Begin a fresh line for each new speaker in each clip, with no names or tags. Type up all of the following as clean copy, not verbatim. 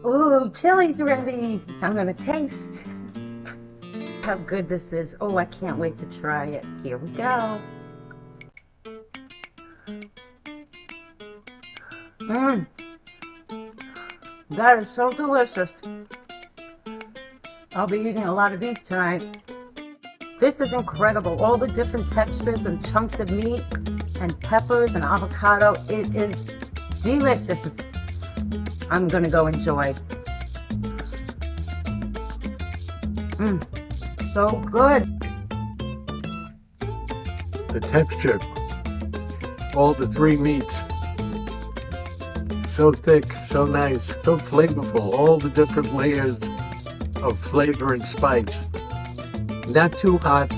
Ooh, chili's ready. I'm gonna taste how good this is. Oh, I can't wait to try it. Here we go. Mmm. That is so delicious. I'll be eating a lot of these tonight. This is incredible. All the different textures and chunks of meat and peppers and avocado. It is delicious. I'm gonna go enjoy. So good.
The texture, all the three meats, so thick, so nice, so flavorful, all the different layers of flavor and spice. Not too hot.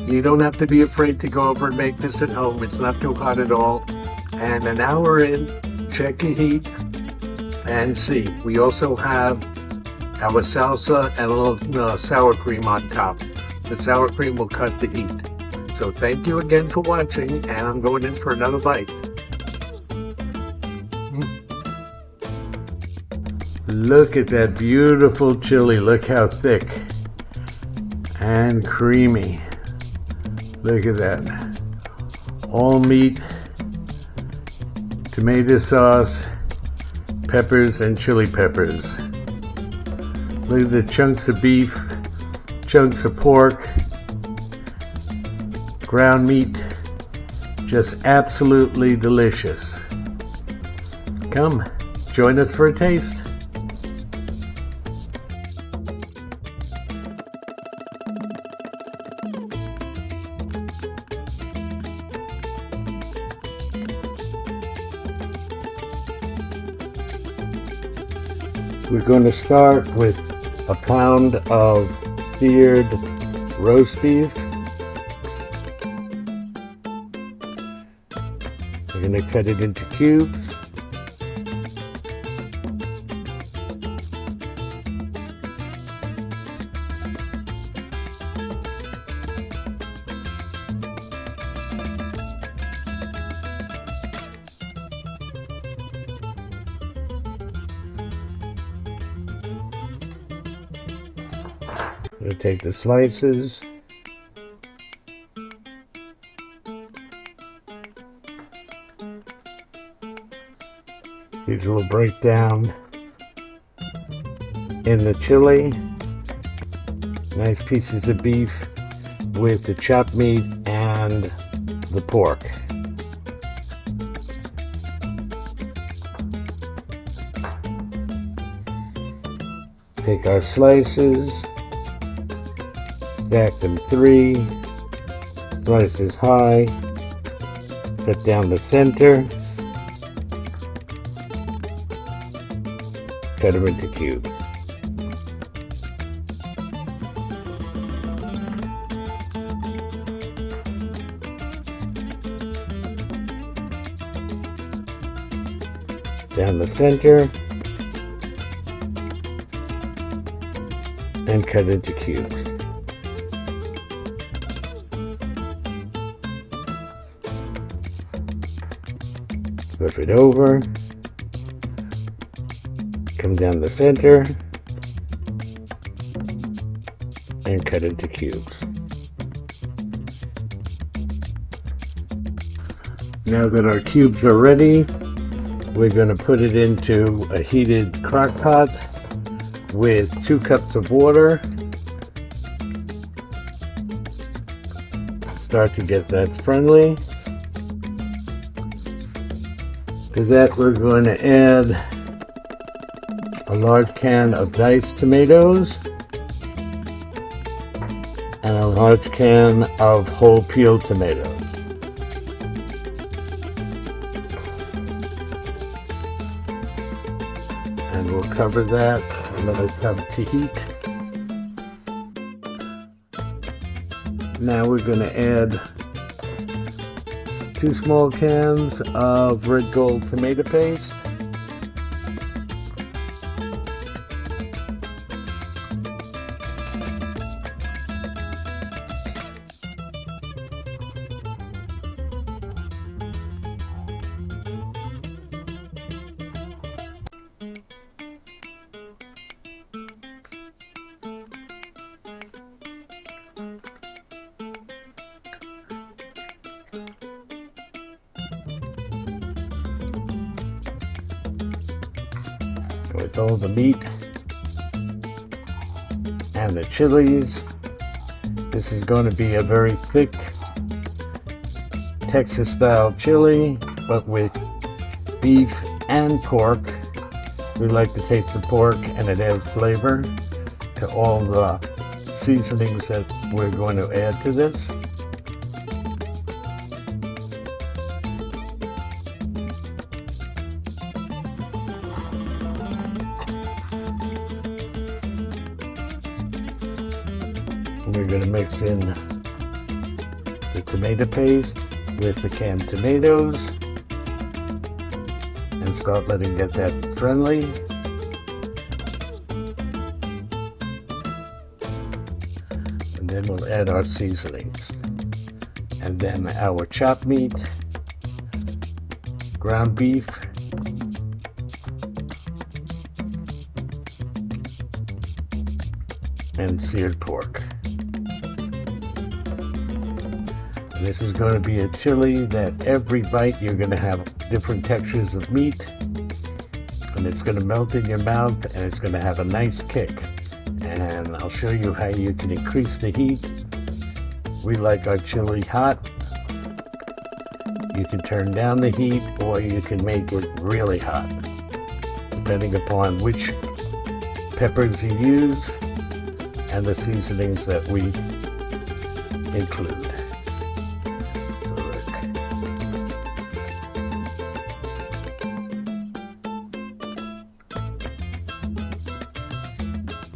You don't have to be afraid to go over and make this at home. It's not too hot at all. And an hour in, check your heat and see. We also have our salsa and a little sour cream on top. The sour cream will cut the heat. So thank you again for watching, and I'm going in for another bite. Look at that beautiful chili. Look how thick and creamy. Look at that. All meat, tomato sauce, peppers, and chili peppers. Look at the chunks of beef, chunks of pork, ground meat. Just absolutely delicious. Come, join us for a taste. We're going to start with a pound of seared roast beef. We're going to cut it into cubes. We'll take the slices. These will break down in the chili. Nice pieces of beef with the chopped meat and the pork. Take our slices. Stack them 3 slices high, cut down the center, cut them into cubes. Down the center, and cut into cubes. Flip it over, come down the center, and cut into cubes. Now that our cubes are ready, we're going to put it into a heated crock pot with 2 cups of water. Start to get that friendly. To that, we're going to add a large can of diced tomatoes and a large can of whole peeled tomatoes. And we'll cover that and let it come to heat. Now we're going to add 2 small cans of red gold tomato paste. with all the meat and the chilies. This is going to be a very thick Texas style chili, but with beef and pork. We like to taste the pork, and it adds flavor to all the seasonings that we're going to add to this. We're going to mix in the tomato paste with the canned tomatoes and start letting it get that friendly. And then we'll add our seasonings. And then our chopped meat, ground beef, and seared pork. And this is going to be a chili that every bite you're going to have different textures of meat, and it's going to melt in your mouth, and it's going to have a nice kick. And I'll show you how you can increase the heat. We like our chili hot. You can turn down the heat, or you can make it really hot, depending upon which peppers you use and the seasonings that we include.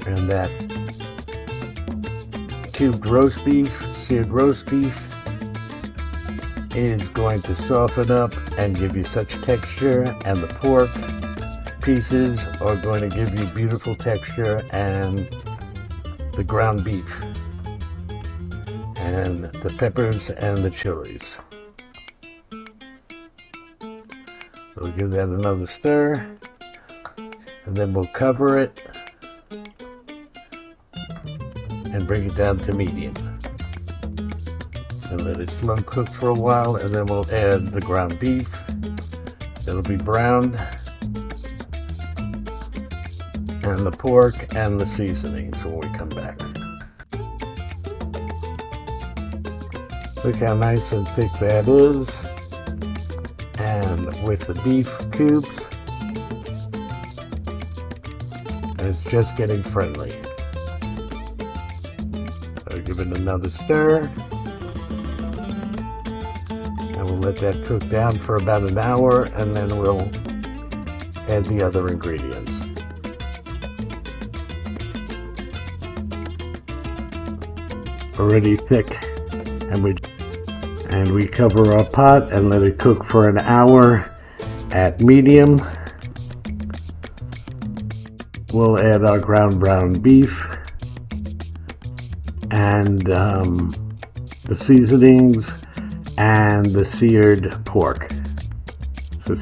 And that cubed roast beef, seared roast beef, is going to soften up and give you such texture, and the pork pieces are going to give you beautiful texture, and the ground beef and the peppers and the chilies. So we'll give that another stir, and then we'll cover it and bring it down to medium and let it slow cook for a while, and then we'll add the ground beef. It'll be browned, and the pork and the seasonings when we come back. Look how nice and thick that is, and with the beef cubes, and it's just getting friendly. So give it another stir, and we'll let that cook down for about an hour, and then we'll add the other ingredients. Already thick, and we cover our pot and let it cook for an hour at medium. We'll add our ground brown beef and the seasonings and the seared pork. So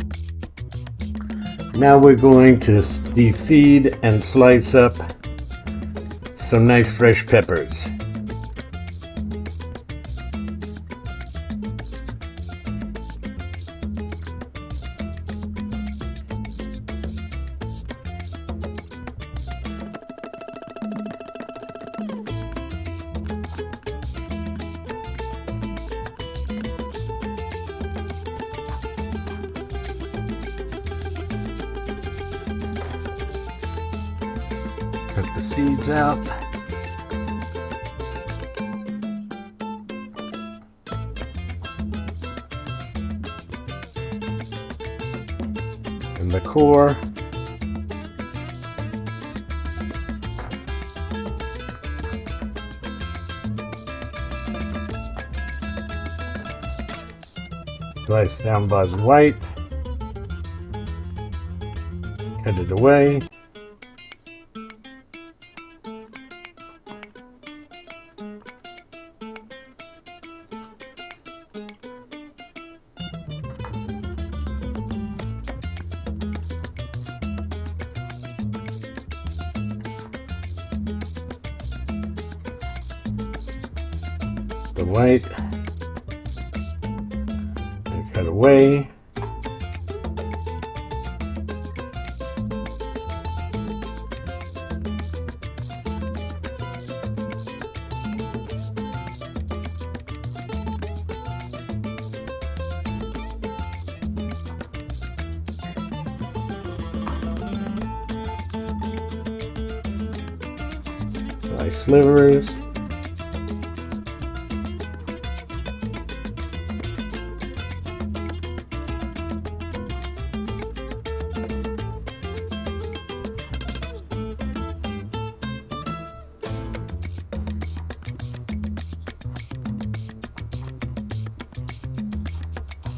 now we're going to defeed and slice up some nice fresh peppers. Cut the seeds out. And the core. Slice down by the white. Cut it away. The white, and cut away. nice slivers.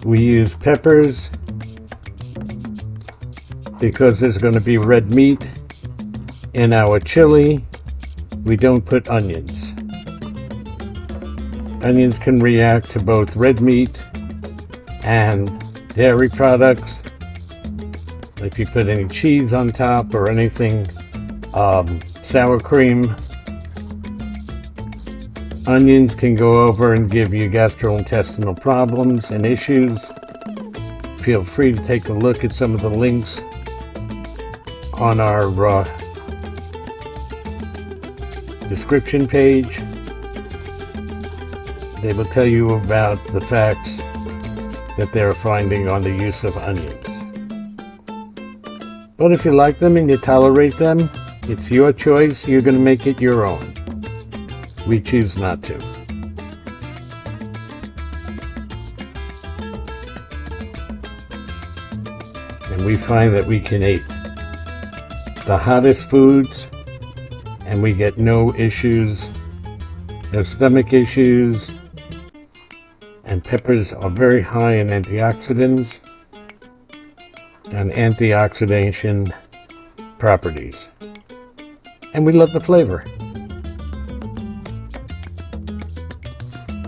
We use peppers because there's going to be red meat in our chili. We don't put onions. Onions can react to both red meat and dairy products. If you put any cheese on top or anything, sour cream, onions can go over and give you gastrointestinal problems and issues. Feel free to take a look at some of the links on our description page. They will tell you about the facts that they're finding on the use of onions. But if you like them and you tolerate them, it's your choice. You're going to make it your own. We choose not to. And we find that we can eat the hottest foods and we get no issues, no stomach issues. And peppers are very high in antioxidants and antioxidant properties. And we love the flavor.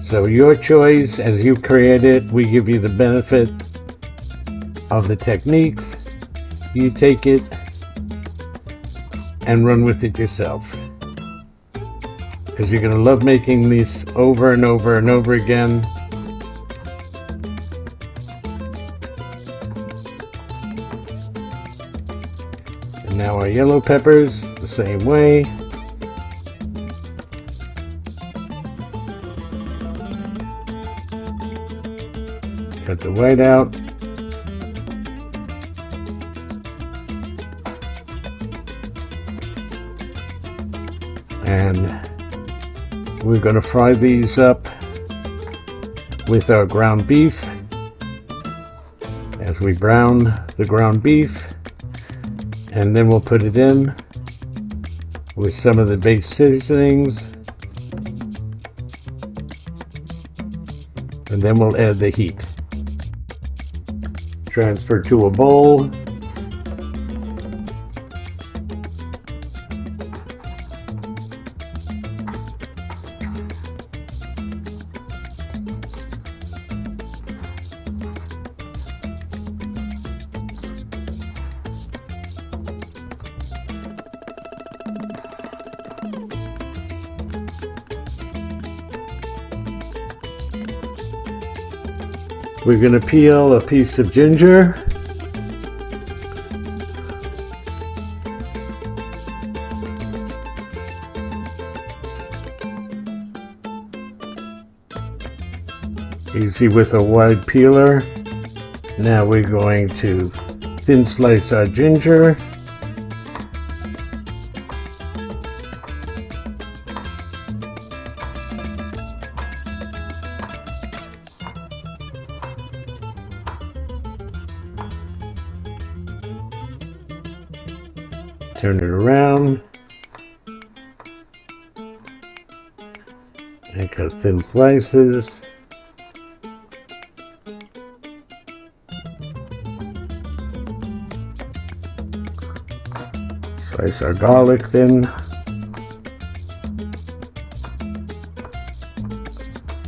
So your choice, as you create it, we give you the benefit of the technique. You take it and run with it yourself. Because you're going to love making these over and over and over again. And now our yellow peppers, the same way. Cut the white out. And we're going to fry these up with our ground beef. As we brown the ground beef, and then we'll put it in with some of the base seasonings, and then we'll add the heat. Transfer to a bowl. We're going to peel a piece of ginger. Easy with a wide peeler. Now we're going to thin slice our ginger. Turn it around and cut thin slices. Slice our garlic thin.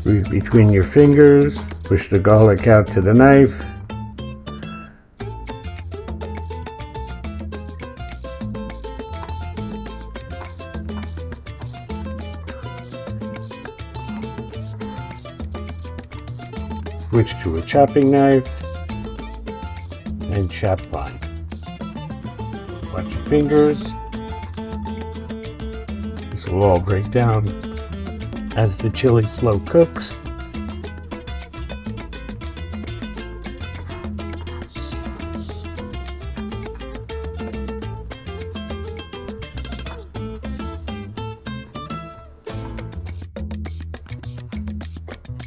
Squeeze between your fingers. Push the garlic out to the knife. Switch to a chopping knife and chop fine. Watch your fingers. This will all break down as the chili slow cooks.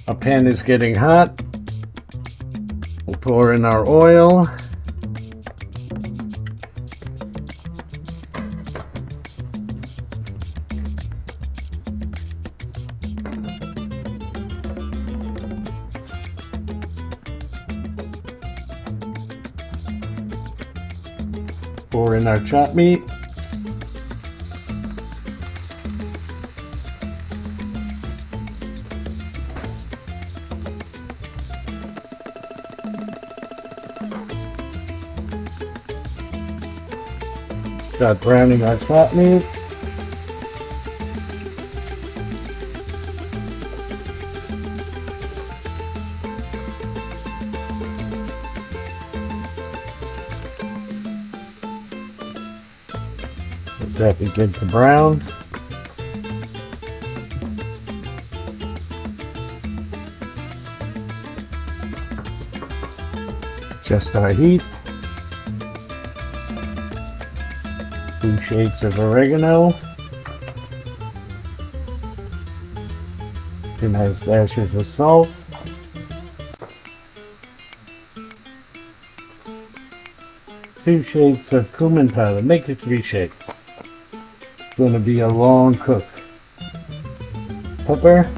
Our pan is getting hot. We'll pour in our oil. Pour in our chopped meat. Start browning our chopped meat. Let that begin to brown. Adjust our heat. 2 shakes of oregano. Two nice dashes of salt. Two shakes of cumin powder. Make it 3 shakes. It's going to be a long cook. Pepper.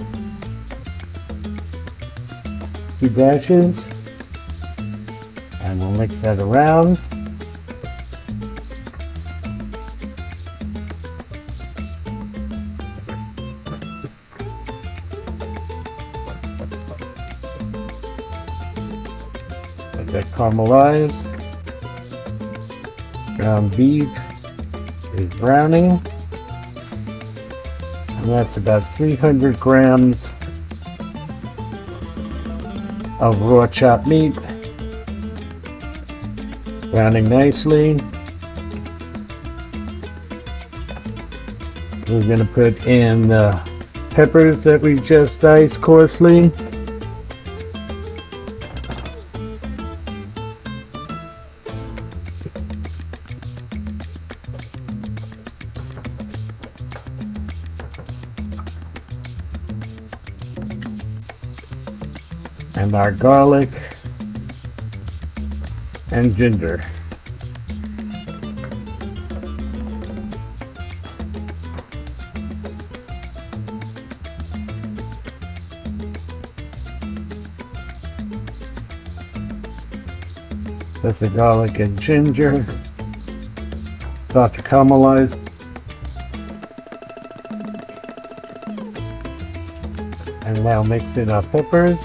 2 dashes. And we'll mix that around. Let that caramelize. Ground beef is browning. And that's about 300 grams of raw chopped meat. Browning nicely. We're going to put in the peppers that we just diced coarsely. And our garlic and ginger. That's the garlic and ginger. Start to caramelize. And now mix in our peppers.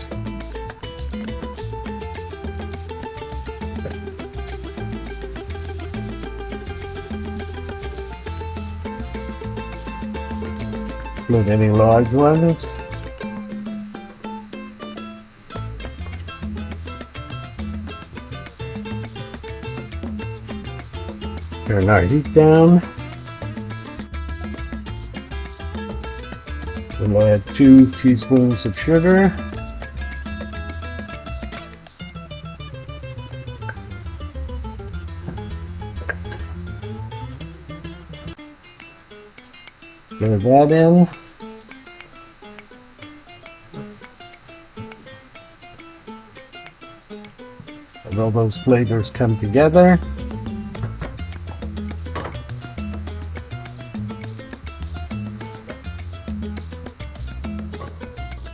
Include any large ones. Turn our heat down. We'll add 2 teaspoons of sugar. Stir that in. And all those flavors come together.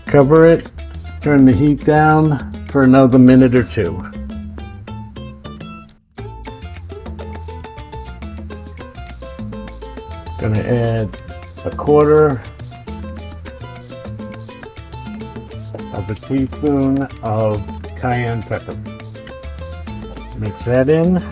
Cover it, turn the heat down for another minute or 2. Gonna add 1/4 of a teaspoon of cayenne pepper. Mix that in.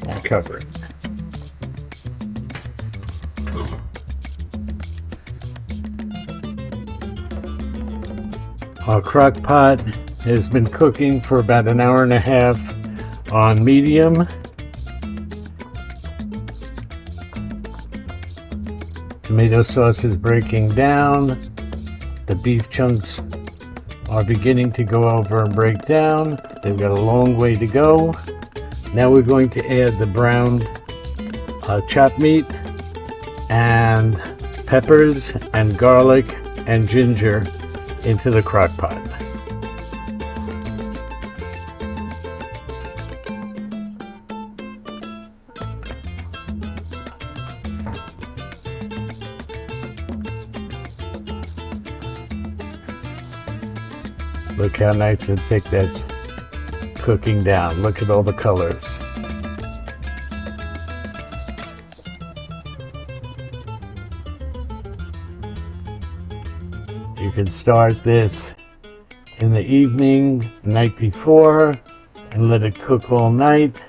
And cover it. Our crock pot has been cooking for about an hour and a half on medium. Tomato sauce is breaking down. The beef chunks are beginning to go over and break down. They've got a long way to go. Now we're going to add the browned chopped meat and peppers and garlic and ginger into the crock pot. Look how nice and thick that's cooking down. Look at all the colors. You can start this in the evening, the night before, and let it cook all night.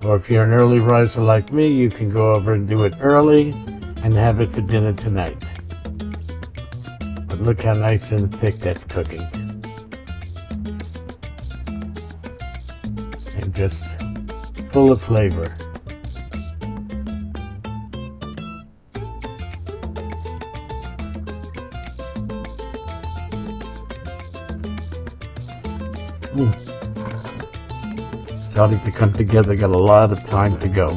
Or if you're an early riser like me, you can go over and do it early and have it for dinner tonight. But look how nice and thick that's cooking. And just full of flavor. Starting to come together, got a lot of time to go.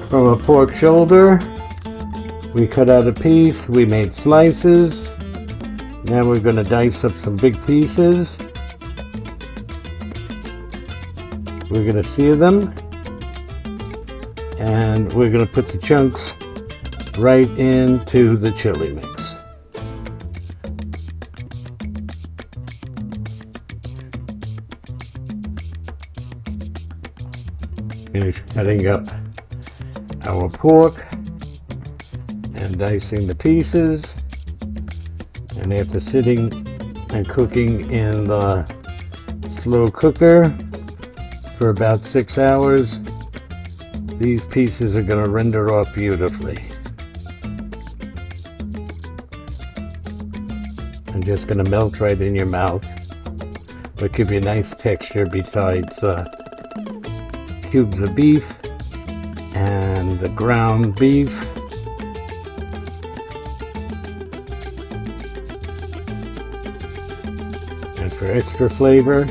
From a pork shoulder, we cut out a piece, we made slices. Now we're going to dice up some big pieces. We're going to sear them, and we're going to put the chunks right into the chili mix. Finish cutting up our pork and dicing the pieces, and after sitting and cooking in the slow cooker for about 6 hours, these pieces are going to render off beautifully. And just going to melt right in your mouth, but give you a nice texture besides cubes of beef and the ground beef. And for extra flavor,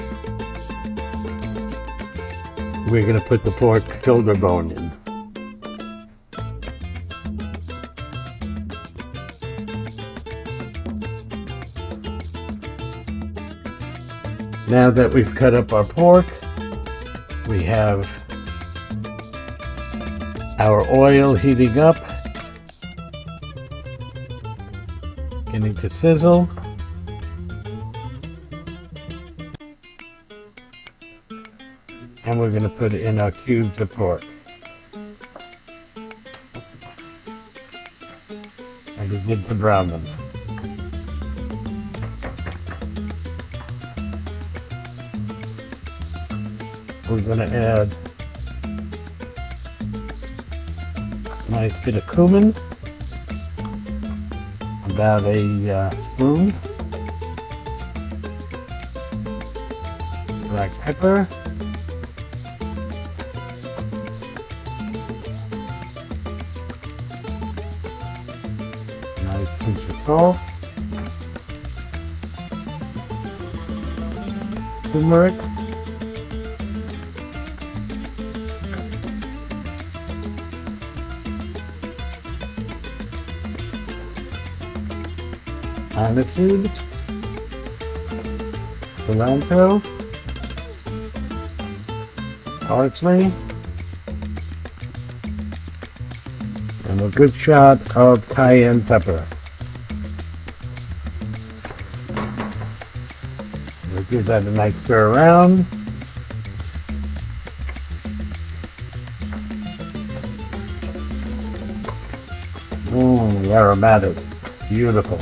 we're going to put the pork shoulder bone in. Now that we've cut up our pork, we have our oil heating up, beginning to sizzle. And we're going to put in our cubes of pork. And begin to brown them. We're going to add a nice bit of cumin, about a spoon, black pepper, nice pinch of salt, turmeric, aniseed, cilantro, parsley, and a good shot of cayenne pepper. We'll give that a nice stir around. The aromatic, beautiful.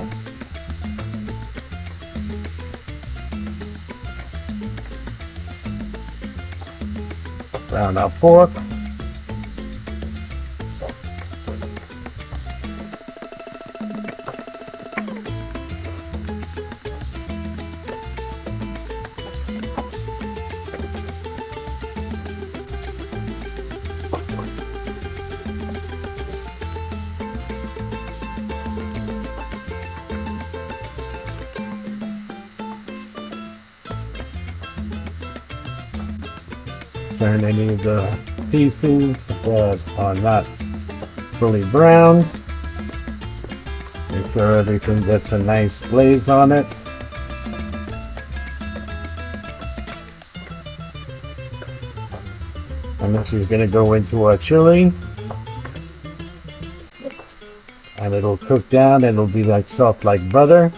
Brown our pork. turn any of the pieces that are not fully browned. Make sure everything gets a nice glaze on it. And this is going to go into our chili. And it'll cook down and it'll be like soft like butter.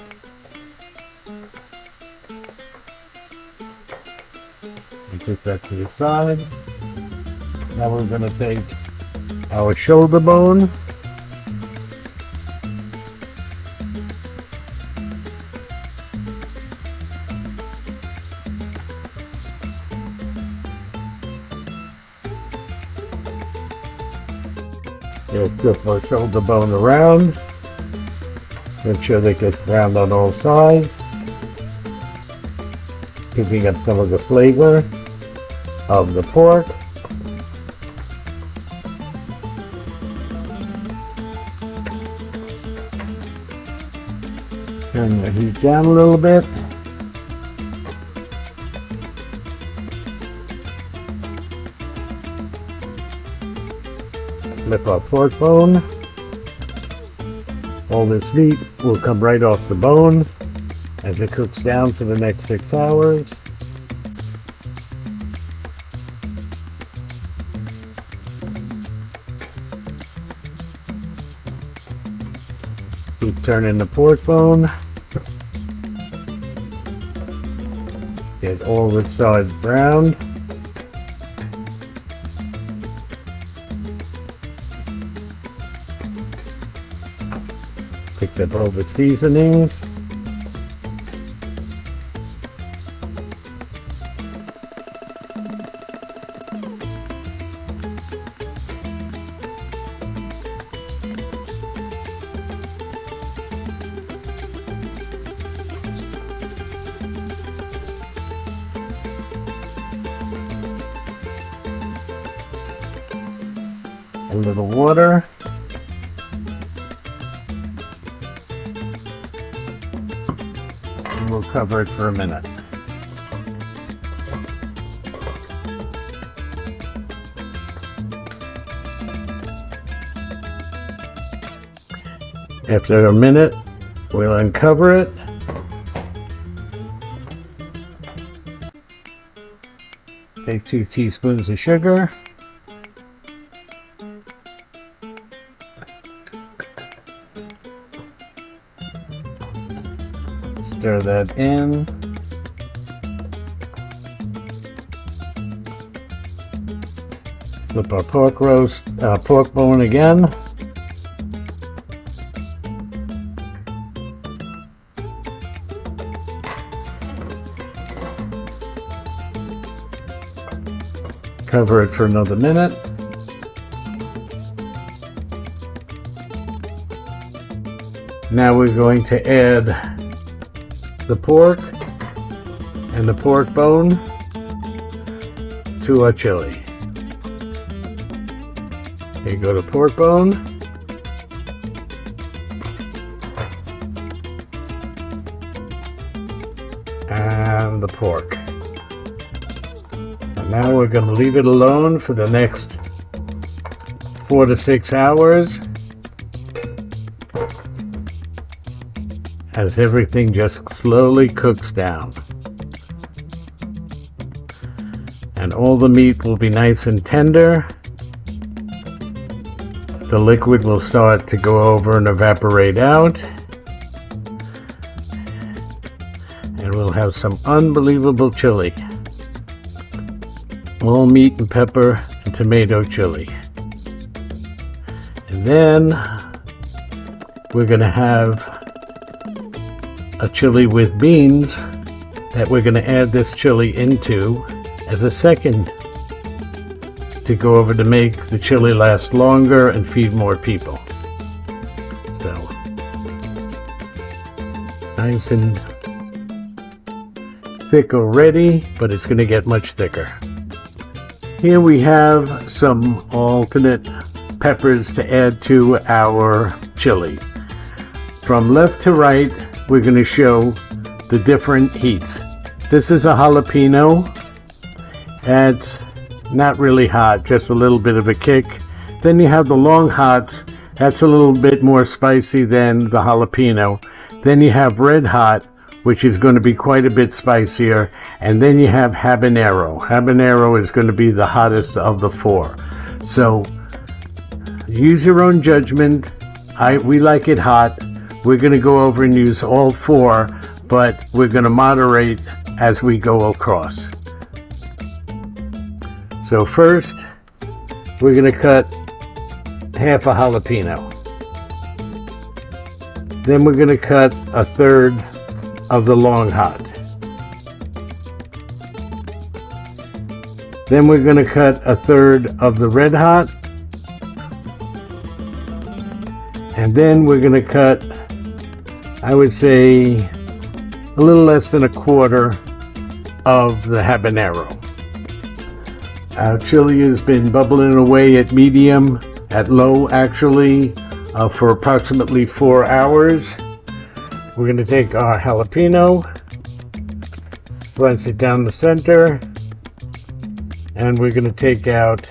And put that to the side. Now we're going to take our shoulder bone. We'll flip our shoulder bone around. Make sure they get browned on all sides. Picking up some of the flavor of the pork. Turn the heat down a little bit. Flip our pork bone. All this meat will come right off the bone as it cooks down for the next 6 hours. Keep turning the pork bone. Get all the sides browned. Pick up all the seasonings. A little water. And we'll cover it for a minute. After a minute, we'll uncover it. Take 2 teaspoons of sugar. Stir that in. Flip our pork bone again. Cover it for another minute. Now we're going to add the pork and the pork bone to our chili. Here you go, the pork bone. And the pork. And now we're going to leave it alone for the next 4 to 6 hours. As everything just slowly cooks down. And all the meat will be nice and tender. The liquid will start to go over and evaporate out. And we'll have some unbelievable chili. All meat and pepper and tomato chili. And then we're going to have a chili with beans that we're going to add this chili into as a second to go over to make the chili last longer and feed more people. So nice and thick already, but it's going to get much thicker. Here we have some alternate peppers to add to our chili. From left to right, we're going to show the different heats. This is a jalapeno. Adds not really hot, just a little bit of a kick. Then you have the long hots. That's a little bit more spicy than the jalapeno. Then you have red hot, which is going to be quite a bit spicier. And then you have habanero. Habanero is going to be the hottest of the four. So use your own judgment. We like it hot. We're going to go over and use all four, but we're going to moderate as we go across. So first, we're going to cut half a jalapeno. Then we're going to cut a third of the long hot. Then we're going to cut a third of the red hot. And then we're going to cut, I would say, a little less than a quarter of the habanero. Our chili has been bubbling away at medium, at low actually, for approximately 4 hours. We're going to take our jalapeno, slice it down the center, and we're going to take out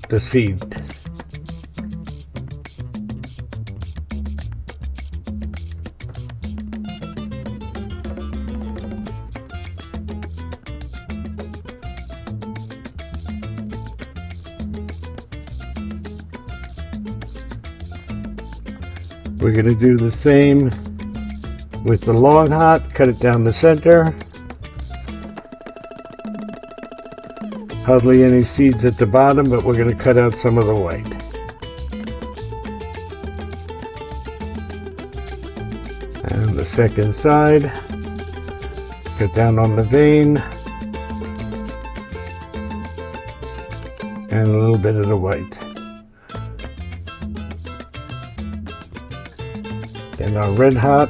the seed. We're going to do the same with the long hot, cut it down the center. Hardly any seeds at the bottom, but we're going to cut out some of the white. And the second side, cut down on the vein. And a little bit of the white. And our red hot.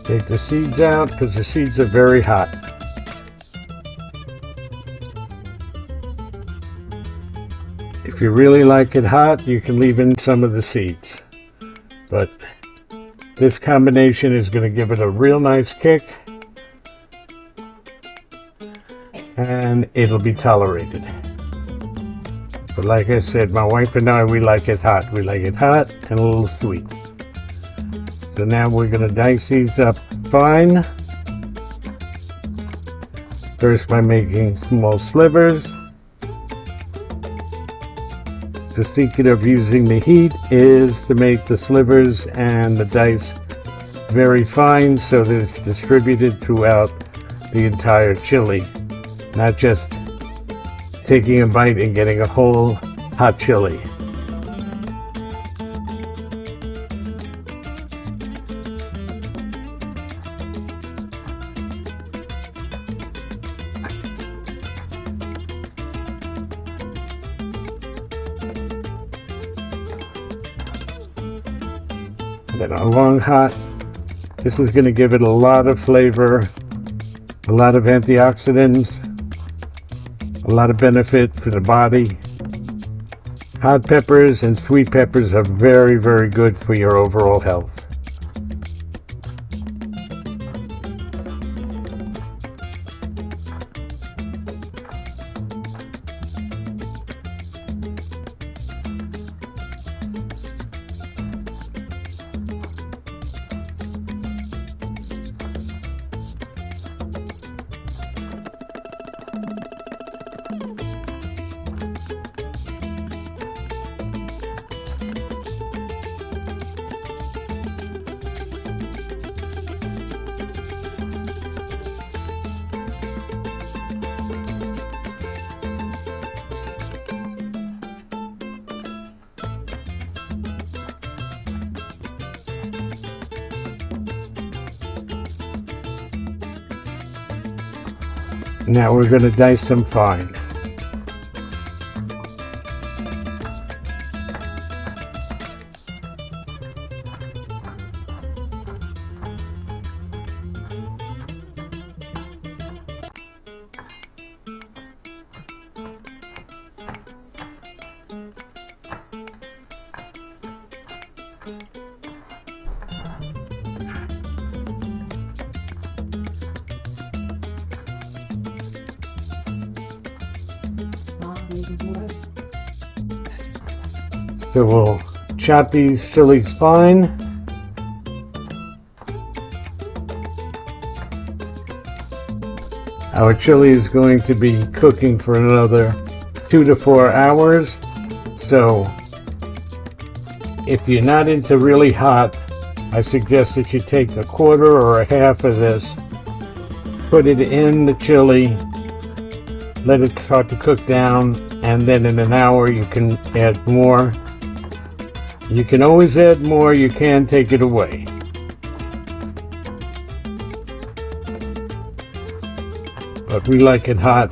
Take the seeds out because the seeds are very hot. If you really like it hot, you can leave in some of the seeds. But this combination is going to give it a real nice kick. And it'll be tolerated. But like I said, my wife and I, we like it hot. We like it hot and a little sweet. So now we're going to dice these up fine. First by making small slivers. The secret of using the heat is to make the slivers and the dice very fine so that it's distributed throughout the entire chili. Not just taking a bite and getting a whole hot chili. Then our long hot. This is going to give it a lot of flavor, a lot of antioxidants, a lot of benefit for the body. Hot peppers and sweet peppers are very, very good for your overall health. Now we're going to dice them fine. So we'll chop these chilies fine. Our chili is going to be cooking for another 2 to 4 hours. So if you're not into really hot, I suggest that you take a quarter or a half of this, put it in the chili, let it start to cook down, and then in an hour you can add more. You can always add more, you can take it away. But we like it hot.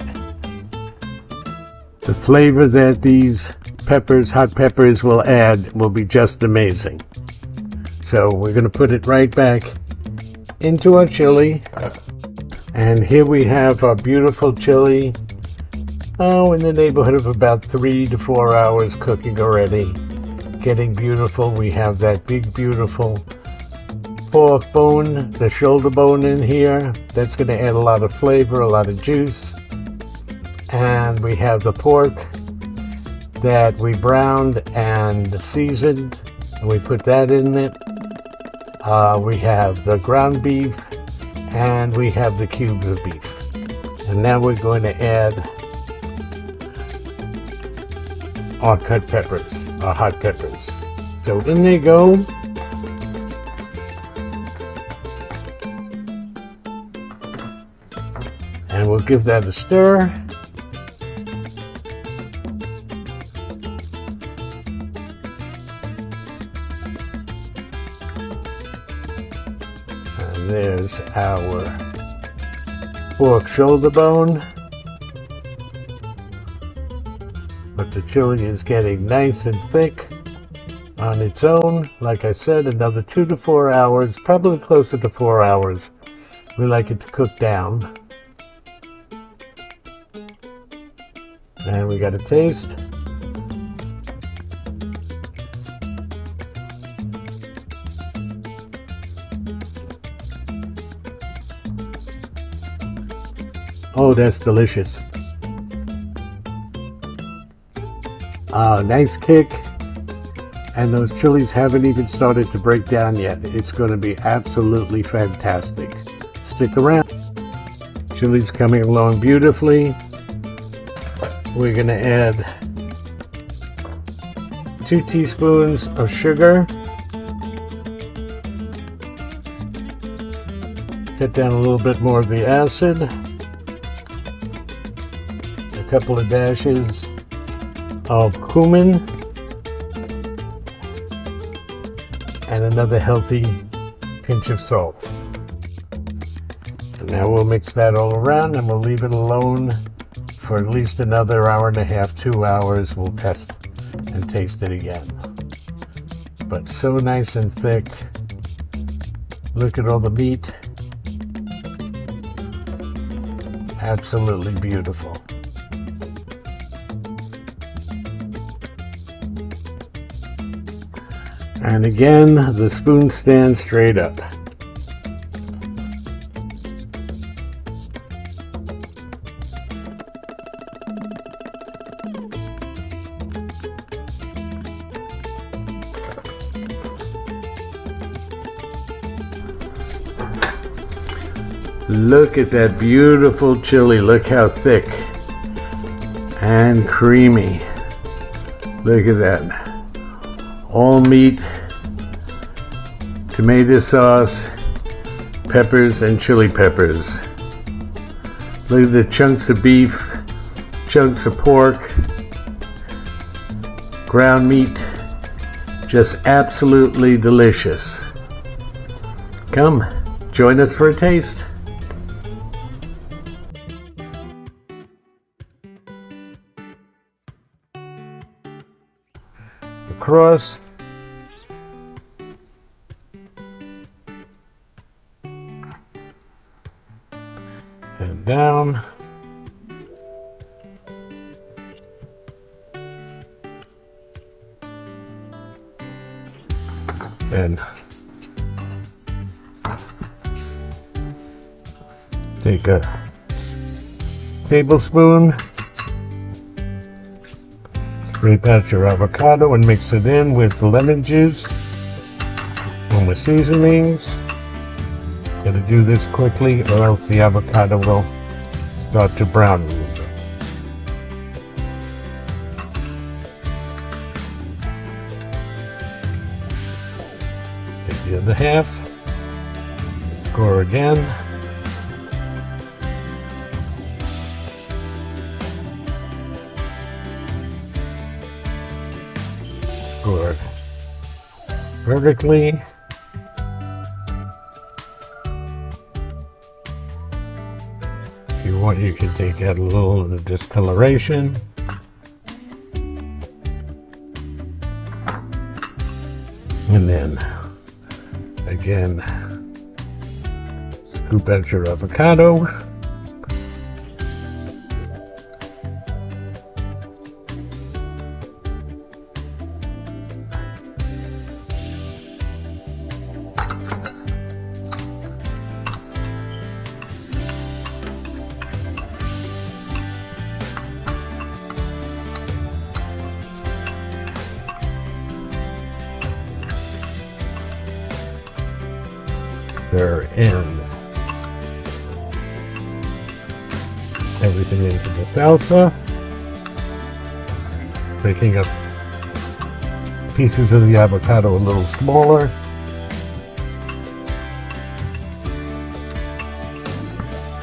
The flavor that these peppers, hot peppers, will add will be just amazing. So we're going to put it right back into our chili. And here we have our beautiful chili. Oh, in the neighborhood of about 3 to 4 hours cooking already. Getting beautiful. We have that big, beautiful pork bone, the shoulder bone in here. That's going to add a lot of flavor, a lot of juice. And we have the pork that we browned and seasoned, and we put that in it. We have the ground beef, and we have the cubes of beef. And now we're going to add our cut peppers, our hot peppers. So in they go. And we'll give that a stir. And there's our pork shoulder bone. But the chili is getting nice and thick on its own. Like I said, another 2 to 4 hours, probably closer to 4 hours. We like it to cook down. And we got a taste. Oh, that's delicious. Nice kick. And those chilies haven't even started to break down yet. It's going to be absolutely fantastic. Stick around. Chili's coming along beautifully. We're going to add 2 teaspoons of sugar. Get down a little bit more of the acid. A couple of dashes of cumin. And another healthy pinch of salt. And now we'll mix that all around and we'll leave it alone for at least another hour and a half, 2 hours. We'll test and taste it again. But so nice and thick. Look at all the meat. Absolutely beautiful. And again, the spoon stands straight up. Look at that beautiful chili. Look how thick and creamy. Look at that. All meat, tomato sauce, peppers, and chili peppers. Look at the chunks of beef, chunks of pork, ground meat. Just absolutely delicious. Come, join us for a taste. Across. And down. And take a tablespoon Scrape out your avocado and mix it in with the lemon juice and with seasonings. Gotta do this quickly or else the avocado will start to brown a little bit. Take the other half, score again. Score vertically. If you want, you can take out a little of the discoloration. And then, again, scoop out your avocado. Stir in everything into the salsa, making up pieces of the avocado a little smaller.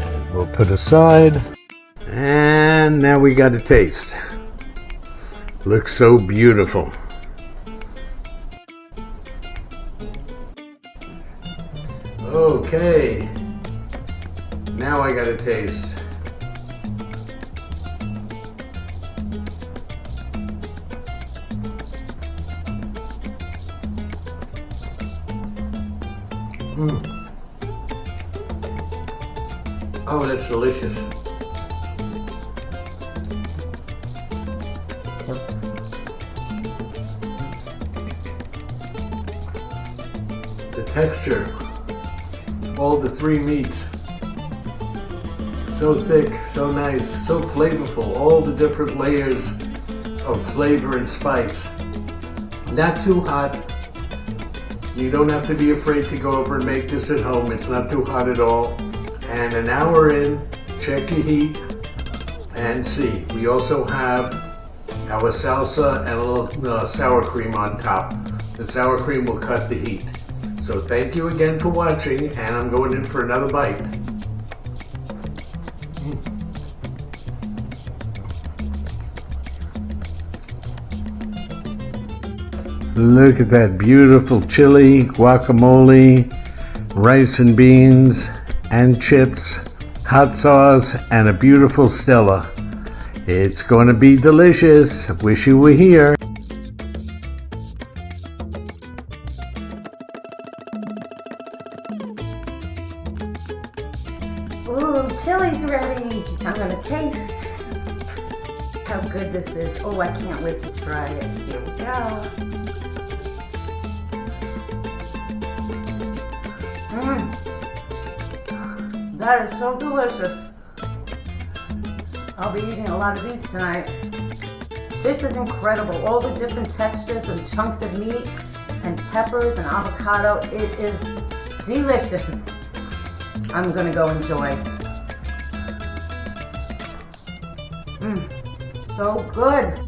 And we'll put aside. And now we got a taste. Looks so beautiful. Okay, now I got a taste. Oh, that's delicious. The texture. All the three meats, so thick, so nice, so flavorful, all the different layers of flavor and spice. Not too hot. You don't have to be afraid to go over and make this at home. It's not too hot at all. And an hour in, check your heat and see. We also have our salsa and a little sour cream on top. The sour cream will cut the heat. So thank you again for watching, and I'm going in for another bite. Look at that beautiful chili, guacamole, rice and beans, and chips, hot sauce, and a beautiful Stella. It's going to be delicious. Wish you were here.
Ooh, chili's ready. I'm gonna taste how good this is. Oh, I can't wait to try it. Here we go. That is so delicious. I'll be eating a lot of these tonight. This is incredible. All the different textures and chunks of meat and peppers and avocado. It is delicious. I'm gonna go enjoy. So good.